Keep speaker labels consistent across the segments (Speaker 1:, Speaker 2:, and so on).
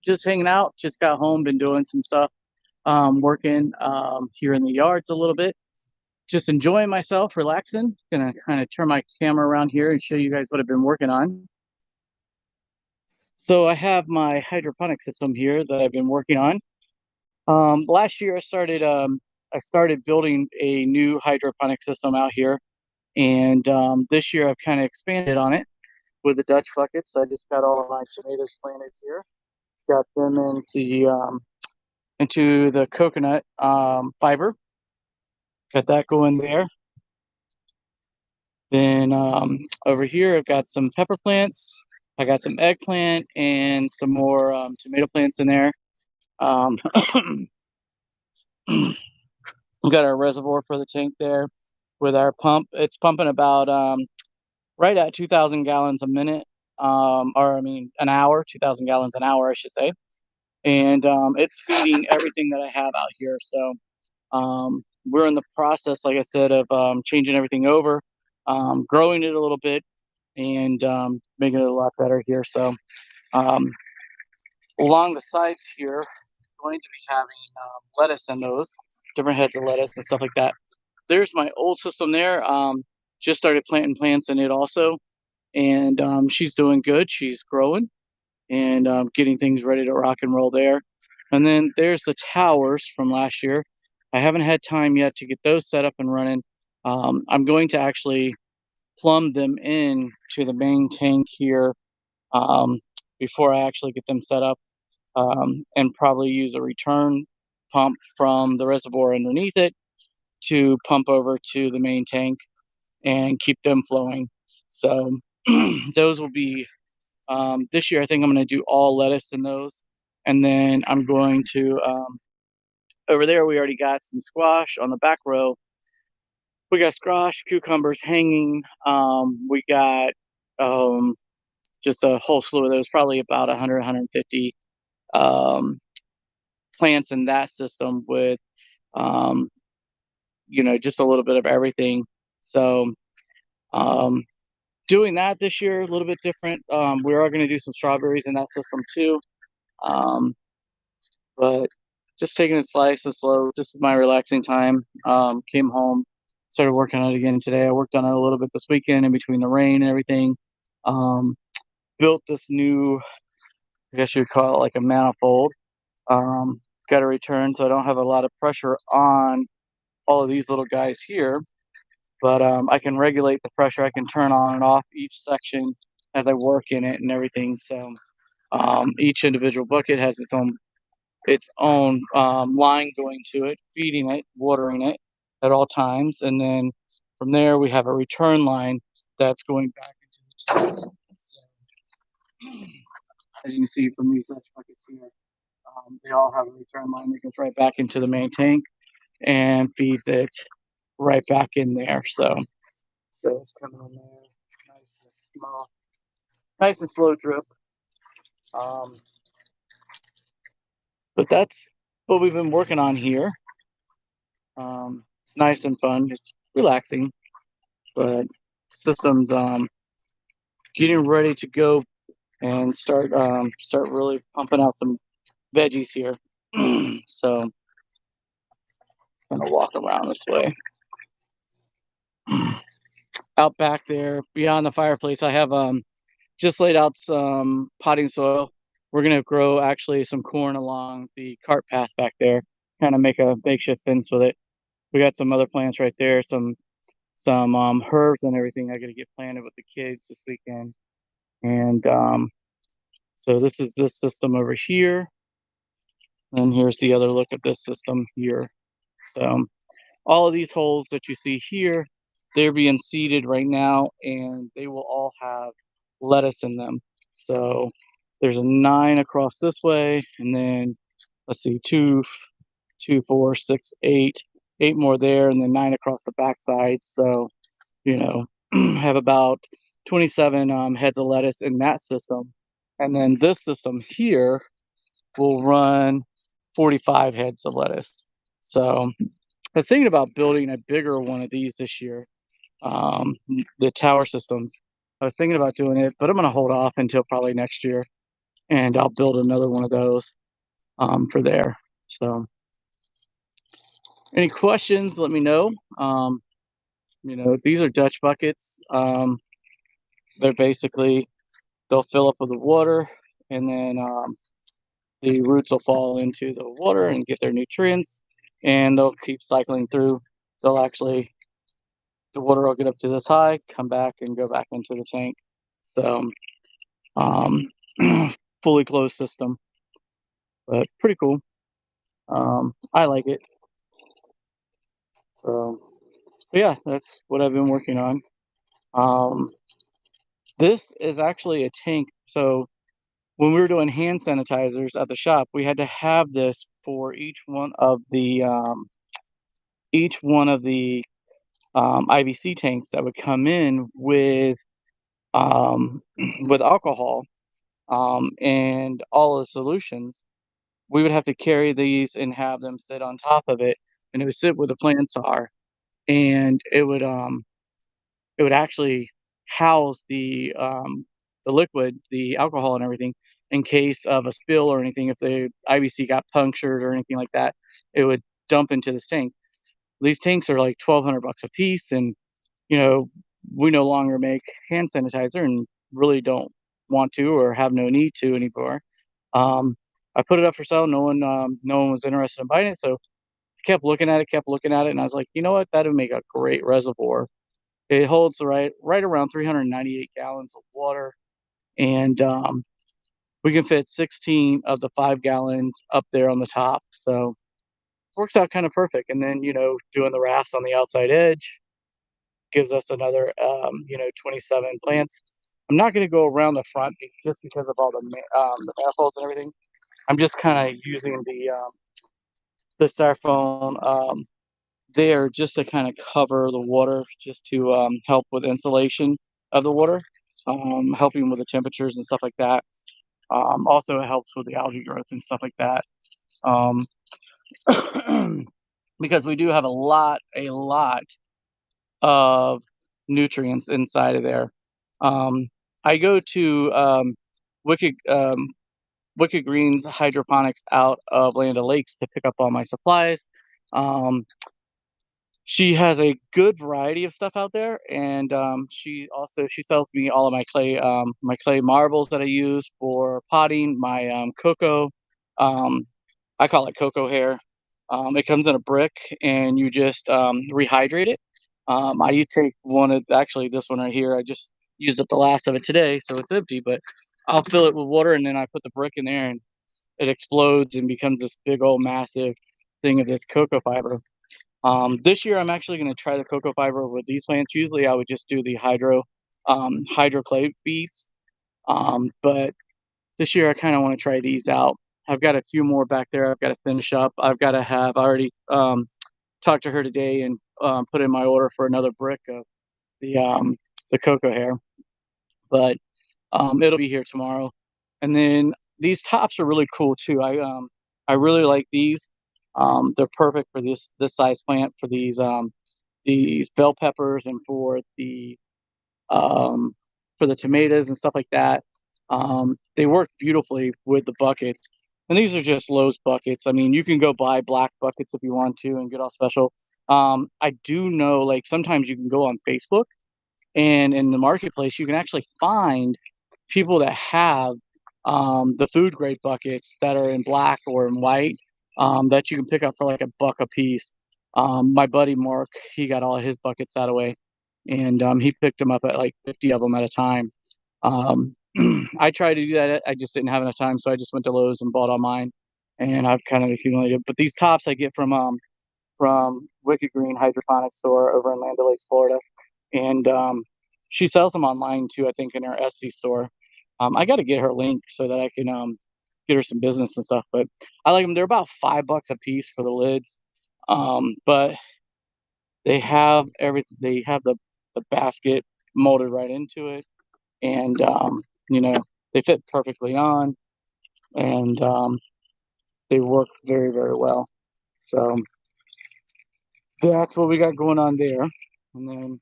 Speaker 1: Just hanging out. Just got home. Been doing some stuff. Working here in the yards a little bit. Just enjoying myself, relaxing. Gonna kind of turn my camera around here and show you guys what I've been working on. So I have my hydroponic system here that I've been working on. Last year I started building a new hydroponic system out here, and this year I've kind of expanded on it with the Dutch buckets. I just got all of my tomatoes planted here. Got them into the coconut fiber. Got that going there. Then over here I've got some pepper plants. I got some eggplant and some more tomato plants in there. Um, we got our reservoir for the tank there with our pump. It's pumping about right at 2,000 gallons a minute, or I mean an hour, 2,000 gallons an hour, I should say. And it's feeding everything that I have out here. So we're in the process, like I said, of changing everything over, growing it a little bit, and making it a lot better here. So um, along the sides here, going to be having lettuce in those, different heads of lettuce and stuff like that. There's my old system there. Just started planting plants in it also, and she's doing good. She's growing and getting things ready to rock and roll there. And then there's the towers from last year. I haven't had time yet to get those set up and running. I'm going to actually plumb them in to the main tank here um, before I actually get them set up, and probably use a return pump from the reservoir underneath it to pump over to the main tank and keep them flowing. So those will be this year. I think I'm going to do all lettuce in those, and then I'm going to over there. We already got some squash on the back row. We got squash, cucumbers hanging. We got um, just a whole slew of those, probably about 100, 150 um, plants in that system with, um, just a little bit of everything. So um, doing that this year, a little bit different. We are going to do some strawberries in that system too. Um, but just taking it slice and slow. This is my relaxing time. Came home, started working on it again today. I worked on it a little bit this weekend in between the rain and everything. Um, Built this new, I guess you'd call it like a manifold. Um, got a return, so I don't have a lot of pressure on all of these little guys here. But I can regulate the pressure. I can turn on and off each section as I work in it and everything. So each individual bucket has its own line going to it, feeding it, watering it at all times, and then from there we have a return line that's going back into the tank. So, as you can see from these Dutch buckets here, they all have a return line that goes right back into the main tank and feeds it right back in there. So it's coming in there, nice and small, nice and slow drip. Um, but that's what we've been working on here. It's nice and fun. It's relaxing, but systems getting ready to go and start really pumping out some veggies here. So I'm gonna walk around this way. Out back there, beyond the fireplace, I have just laid out some potting soil. We're gonna grow actually some corn along the cart path back there, kind of make a makeshift fence with it. We got some other plants right there, some herbs and everything I gotta get planted with the kids this weekend. And so this is this system over here, and here's the other look at this system here. So all of these holes that you see here, they're being seeded right now, and they will all have lettuce in them. So there's a 9 across this way, and then let's see, two, 4, 6, 8 more there, and then 9 across the backside. So you know, have about 27 heads of lettuce in that system. And then this system here will run 45 heads of lettuce. So I was thinking about building a bigger one of these this year, the tower systems. I was thinking about doing it, but I'm going to hold off until probably next year. and I'll build another one of those for there. So, any questions? Let me know. Um, these are Dutch buckets. They're basically they'll fill up with the water, and then the roots will fall into the water and get their nutrients, and they'll keep cycling through. They'll actually the water will get up to this high, come back, and go back into the tank. So, um, fully closed system, but pretty cool. I like it. So, but yeah, that's what I've been working on. Um, this is actually a tank. So when we were doing hand sanitizers at the shop, we had to have this for each one of the IVC tanks that would come in um, with alcohol and all the solutions. We would have to carry these and have them sit on top of it, and it would sit where the plants are, and it would actually house the liquid, the alcohol and everything in case of a spill or anything. If the IBC got punctured or anything like that, it would dump into this tank. These tanks are like 1,200 bucks a piece, and you know we no longer make hand sanitizer and really don't want to or have no need to anymore. Um, I put it up for sale. No one was interested in buying it, so I kept looking at it, and I was like, you know what, that would make a great reservoir. It holds right around 398 gallons of water, and we can fit 16 of the 5 gallons up there on the top. So works out kind of perfect. And then doing the rafts on the outside edge gives us another 27 plants. I'm not going to go around the front just because of all the manifolds and everything. I'm just kind of using the styrofoam there just to kind of cover the water, just to help with insulation of the water, helping with the temperatures and stuff like that. Also, it helps with the algae growth and stuff like that. Um, because we do have a lot of nutrients inside of there. I go to Wicked Wicked Greens Hydroponics out of Land O'Lakes to pick up all my supplies. Um, She has a good variety of stuff out there, and she sells me all of my clay marbles that I use for potting, my cocoa. Um, I call it cocoa hair. It comes in a brick, and you just rehydrate it. I take one of actually this one right here. I just used up the last of it today, so it's empty. But I'll fill it with water, and then I put the brick in there, and it explodes and becomes this big old massive thing of this cocoa fiber. This year, I'm actually going to try the cocoa fiber with these plants. Usually, I would just do the hydro clay beads, but this year I kind of want to try these out. I've got a few more back there. I've got to finish up. I already talked to her today and put in my order for another brick of the um, the cocoa hair, but it'll be here tomorrow. And then these tops are really cool too. I really like these. They're perfect for this size plant for these bell peppers and um, for the tomatoes and stuff like that. They work beautifully with the buckets. And these are just Lowe's buckets. I mean, you can go buy black buckets if you want to and get all special. I do know, like, sometimes you can go on Facebook and in the marketplace, you can actually find people that have the food grade buckets that are in black or in white that you can pick up for like $1 a piece. My buddy Mark, he got all of his buckets that way, and he picked them up at like 50 of them at a time. Um, I tried to do that. I just didn't have enough time, so I just went to Lowe's and bought all mine, and I've kind of accumulated. But these tops I get from Wicked Green Hydroponic Store over in Land O'Lakes, Florida, and she sells them online too. I think in her Etsy store. I got to get her link so that I can get her some business and stuff. But I like them. They're about $5 a piece for the lids, but they have everything. They have the basket molded right into it, and you know they fit perfectly on, and they work very very well. So that's what we got going on there, and then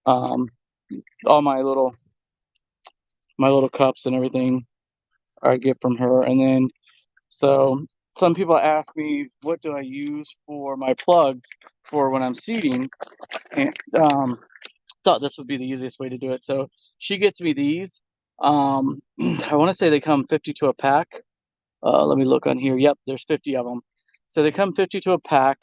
Speaker 1: um, all my little cups and everything. I get from her. And then so some people ask me, what do I use for my plugs for when I'm seeding? And thought this would be the easiest way to do it. So she gets me these. I want to say they come 50 to a pack. Let me look on here. Yep, there's 50 of them. So they come 50 to a pack.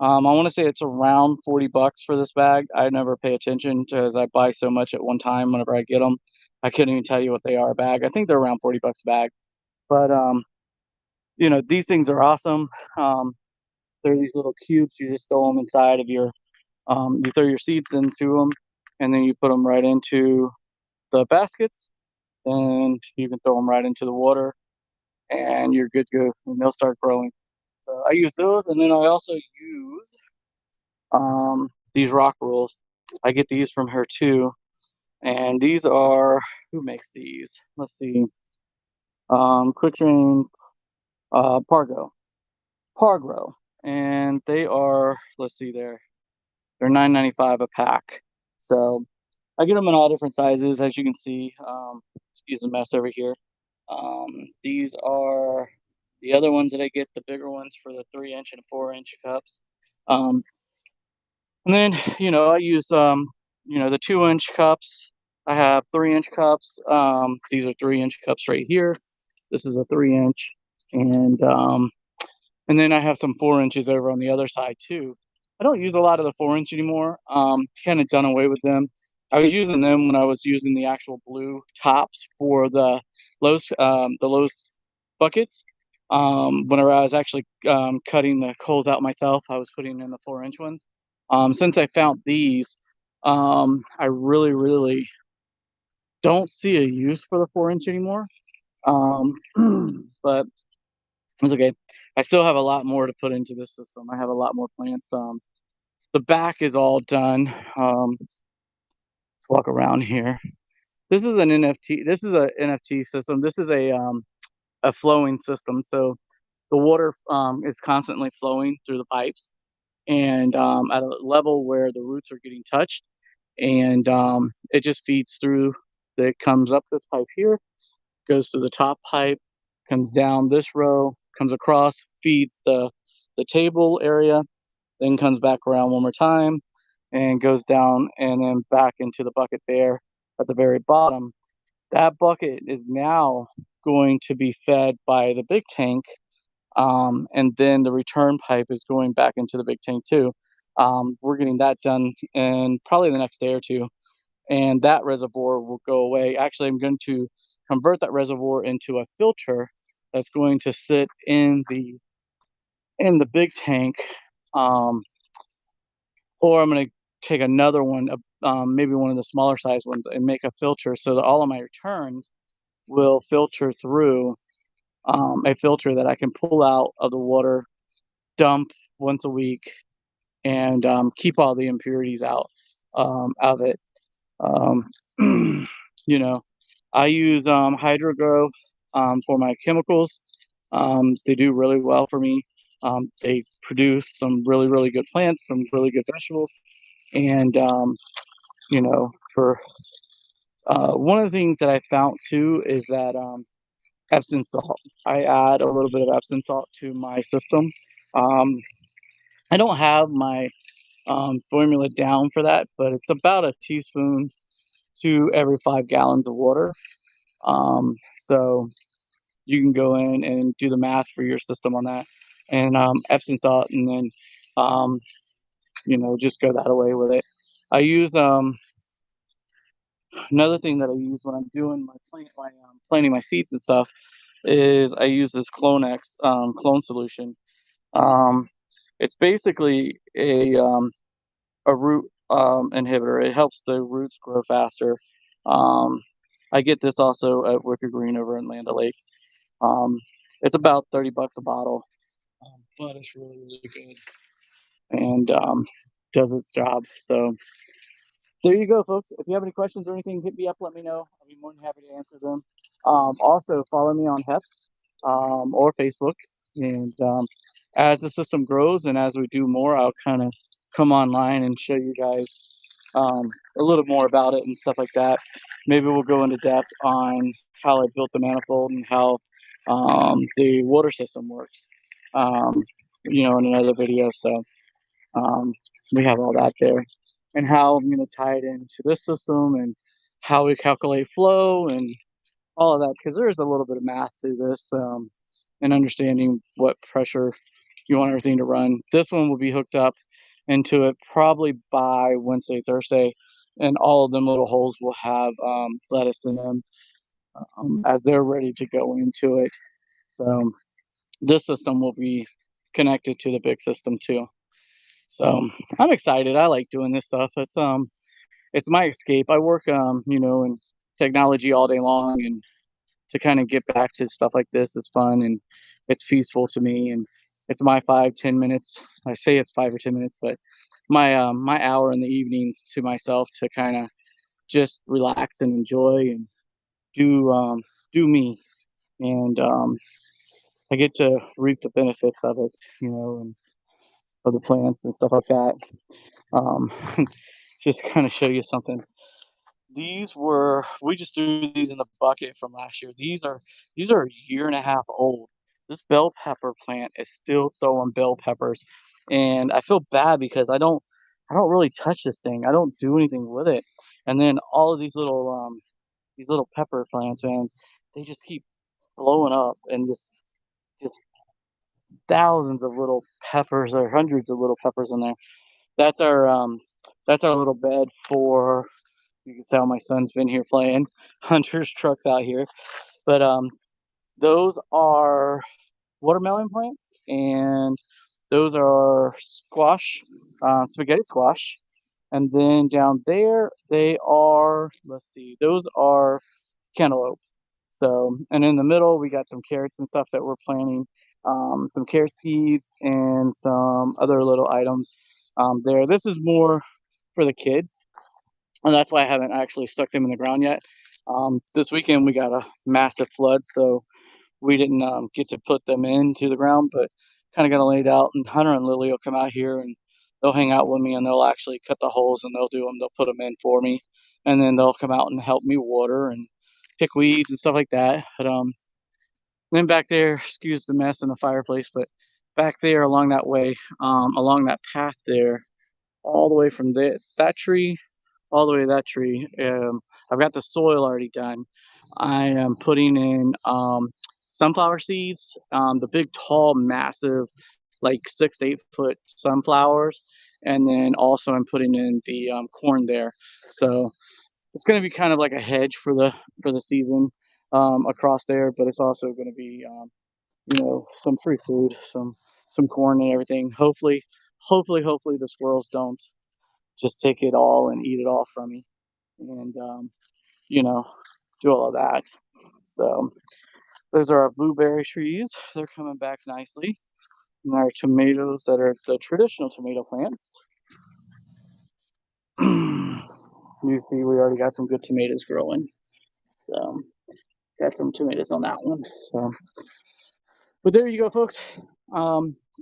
Speaker 1: I want to say it's around 40 bucks for this bag. I never pay attention because I buy so much at one time whenever I get them. I couldn't even tell you what they are a bag. I think they're around 40 bucks a bag. But these things are awesome. Um, they're these little cubes. You just throw them inside of your you throw your seeds into them, and then you put them right into the baskets, and you can throw them right into the water, and you're good to go, and they'll start growing. So I use those, and then I also use these rock rolls. I get these from her too, and these are, who makes these? Let's see, Quick Drain, Pargo, and they are, let's see, they're $9.95 a pack. So I get them in all different sizes, as you can see. Excuse the mess over here. These are the other ones that I get, the bigger ones for the 3-inch and 4-inch cups. Um, and then, I use, the 2-inch cups. I have 3-inch cups. These are 3-inch cups right here. This is a 3-inch. And then I have some 4 inches over on the other side too. I don't use a lot of the 4-inch anymore. Kind of done away with them. I was using them when I was using the actual blue tops for the Lowe's buckets. Whenever I was actually cutting the coals out myself, I was putting in the 4-inch ones. Since I found these, I really, really don't see a use for the 4-inch anymore. Um, but it's okay. I still have a lot more to put into this system. I have a lot more plants. The back is all done. Let's walk around here. This is an NFT. This is a NFT system. This is a flowing system. So the water is constantly flowing through the pipes, and at a level where the roots are getting touched, and it just feeds through. It comes up this pipe here, goes to the top pipe, comes down this row, comes across, feeds the table area, then comes back around one more time and goes down and then back into the bucket there at the very bottom. That bucket is now going to be fed by the big tank, and then the return pipe is going back into the big tank too. We're getting that done in probably the next day or two, and that reservoir will go away. Actually, I'm going to convert that reservoir into a filter that's going to sit in the big tank, um, or I'm going to take another one, maybe one of the smaller size ones, and make a filter so that all of my returns will filter through a filter that I can pull out of the water, dump once a week, and keep all the impurities out of it. Um, you know, I use Hydrogrow for my chemicals. They do really well for me. They produce some really, really good plants, some really good vegetables. And, for one of the things that I found too is that Epsom salt. I add a little bit of Epsom salt to my system. Um, I don't have my formula down for that, but it's about a teaspoon to every 5 gallons of water. So you can go in and do the math for your system on that, and Epsom salt, and then um, just go that away with it. I use another thing that I use when I'm doing my planting my seeds and stuff is I use this Clonex clone solution. Um, it's basically a root inhibitor. It helps the roots grow faster. Um, I get this also at Wicker Green over in Land O'Lakes. Um, it's about 30 bucks a bottle, but it's really, really good and does its job. So there you go, folks. If you have any questions or anything, hit me up. Let me know. I'll be more than happy to answer them. Also, follow me on HEPS or Facebook. And as the system grows and as we do more, I'll kind of come online and show you guys um, a little more about it and stuff like that. Maybe we'll go into depth on how I built the manifold and how the water system works. Um, in another video. So um, we have all that there, and how I'm going to tie it into this system and how we calculate flow and all of that, because there is a little bit of math to this, and understanding what pressure you want everything to run. This one will be hooked up into it probably by Wednesday, Thursday, and all of them little holes will have lettuce in them as they're ready to go into it. So this system will be connected to the big system too. So I'm excited. I like doing this stuff. It's my escape. I work in technology all day long, and to kind of get back to stuff like this is fun, and it's peaceful to me, and it's my 5-10 minutes. I say it's 5 or 10 minutes, but my hour in the evenings to myself to kind of just relax and enjoy and do me, and I get to reap the benefits of it, and of the plants and stuff like that. Um, just kind of show you something. We just threw these in the bucket from last year. These are a year and a half old. This bell pepper plant is still throwing bell peppers, and I feel bad because I don't really touch this thing. I don't do anything with it. And then all of these little pepper plants, man, they just keep blowing up, and just thousands of little peppers or hundreds of little peppers in there. That's our um that's our little bed for. You can tell my son's been here playing hunters trucks out here. But those are watermelon plants, and those are squash, spaghetti squash. And then down there, they are, let's see, those are cantaloupe. So, and in the middle, we got some carrots and stuff that we're planting, some carrot seeds and some other little items there. This is more for the kids, and that's why I haven't actually stuck them in the ground yet. This weekend we got a massive flood, so we didn't get to put them into the ground, but kind of got to lay it out. And Hunter and Lily will come out here and they'll hang out with me, and they'll actually cut the holes and they'll do them. They'll put them in for me, and then they'll come out and help me water and pick weeds and stuff like that. But then back there, excuse the mess in the fireplace, but back there along that way, along that path there, all the way from that tree all the way to that tree. I've got the soil already done. I am putting in sunflower seeds, the big, tall, massive, like 6 to 8 foot sunflowers, and then also I'm putting in the corn there. So it's going to be kind of like a hedge for the season across there, but it's also going to be some free food, some corn and everything. Hopefully the squirrels don't just take it all and eat it all from me, and you know, do all of that. So those are our blueberry trees. They're coming back nicely. And our tomatoes that are the traditional tomato plants. You see, we already got some good tomatoes growing. So got some tomatoes on that one. So, but there you go, folks.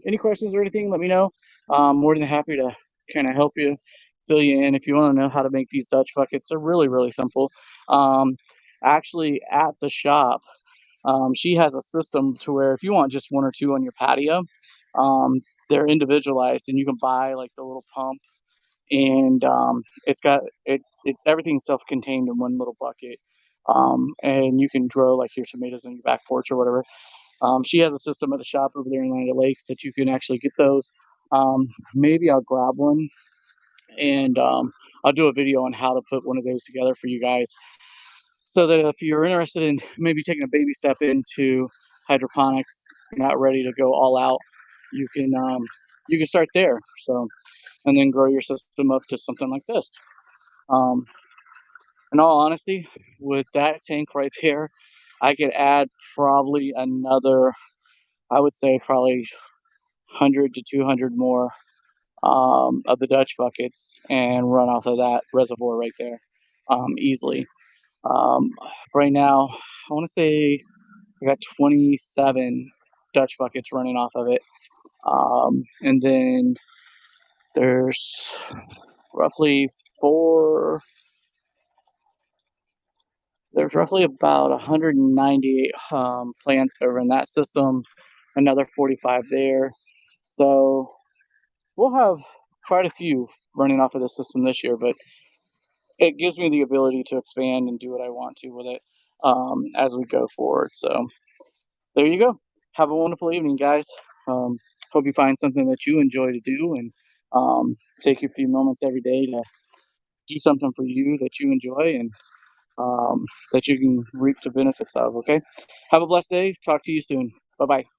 Speaker 1: Any questions or anything, let me know. More than happy to kind of help you, fill you in. If you want to know how to make these Dutch buckets, they're really, really simple. Um, Actually, at the shop, she has a system to where if you want just one or two on your patio, um, they're individualized, and you can buy like the little pump, and it's everything self-contained in one little bucket. And you can grow like your tomatoes on your back porch or whatever. She has a system at the shop over there in Land Lakes that you can actually get those. Maybe I'll grab one, and I'll do a video on how to put one of those together for you guys, so that if you're interested in maybe taking a baby step into hydroponics, you're not ready to go all out, you can start there. So, and then grow your system up to something like this. Um, in all honesty, with that tank right there, I could add probably another, I would say probably 100 to 200 more of the Dutch buckets and run off of that reservoir right there easily. Um, right now, I want to say I got 27 Dutch buckets running off of it. And then there's roughly four, There's roughly about 198 plants over in that system, another 45 there. So we'll have quite a few running off of the system this year, but it gives me the ability to expand and do what I want to with it as we go forward. So there you go. Have a wonderful evening, guys. Um, hope you find something that you enjoy to do and take a few moments every day to do something for you that you enjoy and that you can reap the benefits of. Okay. Have a blessed day. Talk to you soon. Bye bye.